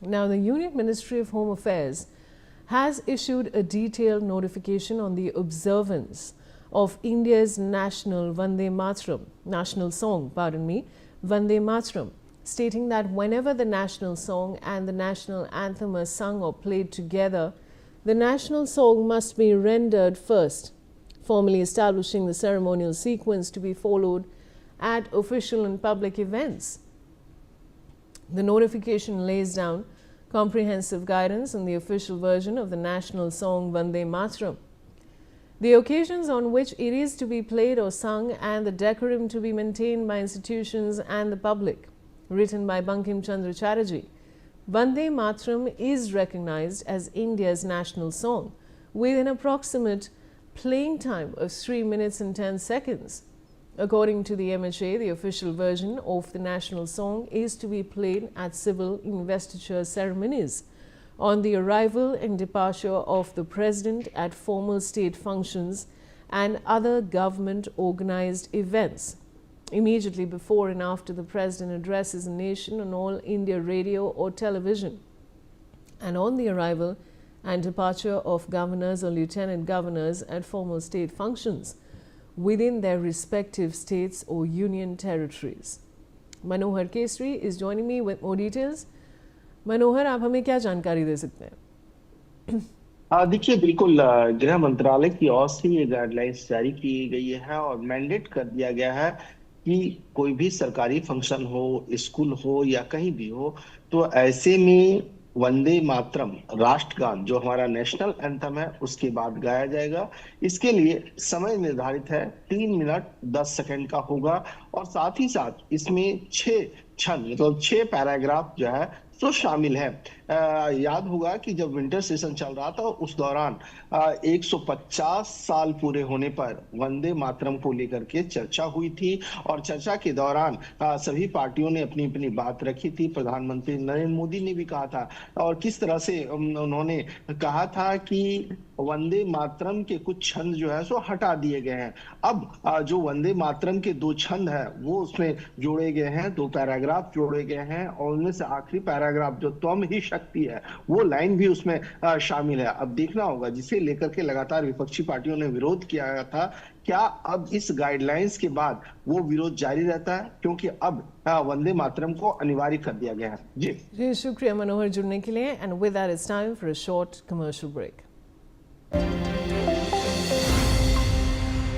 Now, the Union Ministry of Home Affairs has issued a detailed notification on the observance of India's national Vande Mataram, national song, Vande Mataram, stating that whenever the national song and the national anthem are sung or played together, the national song must be rendered first, formally establishing the ceremonial sequence to be followed at official and public events. The notification lays down comprehensive guidance on the official version of the national song Vande Mataram, the occasions on which it is to be played or sung, and the decorum to be maintained by institutions and the public. Written by Bankim Chandra Chatterjee, Vande Mataram is recognized as India's national song with an approximate playing time of 3 minutes and 10 seconds. According to the MHA, the official version of the national song is to be played at civil investiture ceremonies, on the arrival and departure of the President, at formal state functions and other government-organized events, immediately before and after the President addresses the nation on All India Radio or television, and on the arrival and departure of governors or lieutenant governors at formal state functions within their respective states or union territories. Manohar Kesri is joining me with more details. मनोहर, आप हमें क्या जानकारी दे सकते हैं? देखिए, बिल्कुल गृह मंत्रालय की ओर से ये गाइडलाइंस जारी की गई है और मैंडेट कर दिया गया है कि कोई भी सरकारी फंक्शन हो, स्कूल हो या कहीं भी हो, तो ऐसे में वंदे मातरम राष्ट्रगान जो हमारा नेशनल एंथम है उसके बाद गाया जाएगा। इसके लिए समय निर्धारित है, 3 मिनट 10 सेकंड का होगा और साथ ही साथ इसमें 6 छंद मतलब 6 पैराग्राफ जो है तो शामिल है। याद होगा कि जब विंटर सेशन चल रहा था उस दौरान 150 साल पूरे होने पर वंदे मातरम को लेकर के चर्चा हुई थी और चर्चा के दौरान सभी पार्टियों ने अपनी अपनी बात रखी थी। प्रधानमंत्री नरेंद्र मोदी ने भी कहा था और किस तरह से उन्होंने कहा था कि वंदे मातरम के कुछ छंद जो है सो हटा दिए गए हैं। अब जो वंदे मातरम के 2 छंद है वो उसमें जोड़े गए हैं, 2 पैराग्राफ जोड़े गए हैं और उनमें से आखिरी पैराग्राफ जो त्वम ही शक्ति है वो लाइन भी उसमें शामिल है। अब देखना होगा, जिसे लेकर के लगातार विपक्षी पार्टियों ने विरोध किया था, क्या अब इस गाइडलाइंस के बाद वो विरोध जारी रहता है, क्योंकि अब वंदे मातरम को अनिवार्य कर दिया गया है। जी शुक्रिया मनोहर जुड़ने के लिए। And with that it's time for a short commercial break.